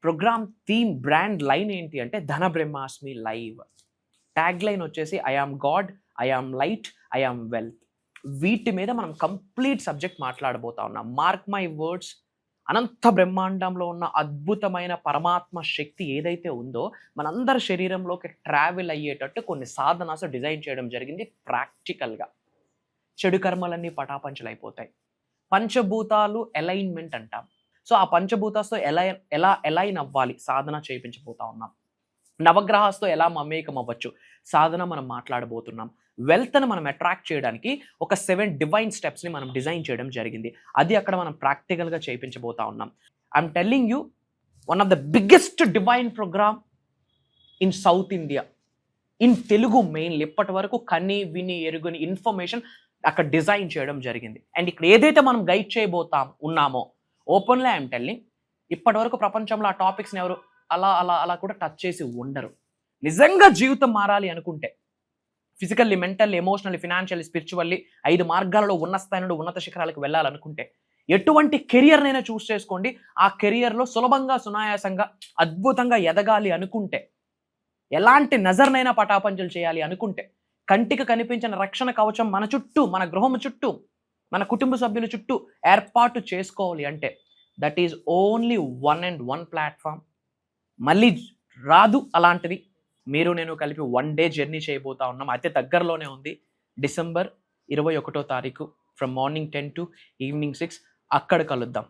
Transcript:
Programme theme brand line ఏంటి అంటే Dhana Brahmasmi live. Tag line వచ్చేసి I am God, I am light, I am wealth. వీటి మీద మనం కంప్లీట్ సబ్జెక్ట్ మాట్లాడబోతా ఉన్నాం. మార్క్ మై వర్డ్స్, అనంత బ్రహ్మాండంలో ఉన్న అద్భుతమైన పరమాత్మ శక్తి ఏదైతే ఉందో మనందరి శరీరంలోకి ట్రావెల్ అయ్యేటట్టు కొన్ని సాధనాస్ డిజైన్ చేయడం జరిగింది ప్రాక్టికల్గా. చెడు కర్మలన్నీ పటాపంచలైపోతాయి. పంచభూతాలు అలైన్మెంట్ అంటాం. సో ఆ పంచభూతాస్తో ఎలా అలైన్ అవ్వాలి సాధన చేయించబోతా ఉన్నాం. నవగ్రహాస్తో ఎలా మమేకం అవ్వచ్చు సాధన మనం మాట్లాడబోతున్నాం. వెల్త్ని మనం అట్రాక్ట్ చేయడానికి ఒక 7 డివైన్ స్టెప్స్ని మనం డిజైన్ చేయడం జరిగింది. అది అక్కడ మనం ప్రాక్టికల్గా చేయించబోతా ఉన్నాం. I'm telling you, one of the biggest divine programme in South India, in Telugu mainly. ఇప్పటి వరకు కని విని ఎరుగుని ఇన్ఫర్మేషన్ అక్కడ డిజైన్ చేయడం జరిగింది. అండ్ ఇక్కడ ఏదైతే మనం గైడ్ ఉన్నామో ఓపెన్లీ ఐఎమ్ టెల్లింగ్, ఇప్పటి వరకు ప్రపంచంలో ఆ టాపిక్స్ని ఎవరు అలా అలా అలా కూడా టచ్ చేసి ఉండరు. నిజంగా జీవితం మారాలి అనుకుంటే, physically, mentally, emotionally, financially, spiritually 5 మార్గాలలో ఉన్న స్థాయి నుండి ఉన్నత శిఖరాలకు వెళ్ళాలనుకుంటే ఎటువంటి కెరియర్నైనా చూస్ చేసుకోండి. ఆ కెరియర్లో సులభంగా, సునాయాసంగా, అద్భుతంగా ఎదగాలి అనుకుంటే, ఎలాంటి నజర్నైనా పటాపంచలు చేయాలి అనుకుంటే, కంటికి కనిపించిన రక్షణ కవచం మన చుట్టూ, మన గృహం చుట్టూ, మన కుటుంబ సభ్యుల చుట్టూ ఏర్పాటు చేసుకోవాలి అంటే that is only 1 and 1 platform. మళ్ళీ రాదు అలాంటిది. మీరు నేను కలిపి 1 day జర్నీ చేయబోతా ఉన్నాం. అయితే దగ్గరలోనే ఉంది. డిసెంబర్ 21వ తారీఖు ఫ్రమ్ మార్నింగ్ 10 to ఈవినింగ్ 6 అక్కడ కలుద్దాం.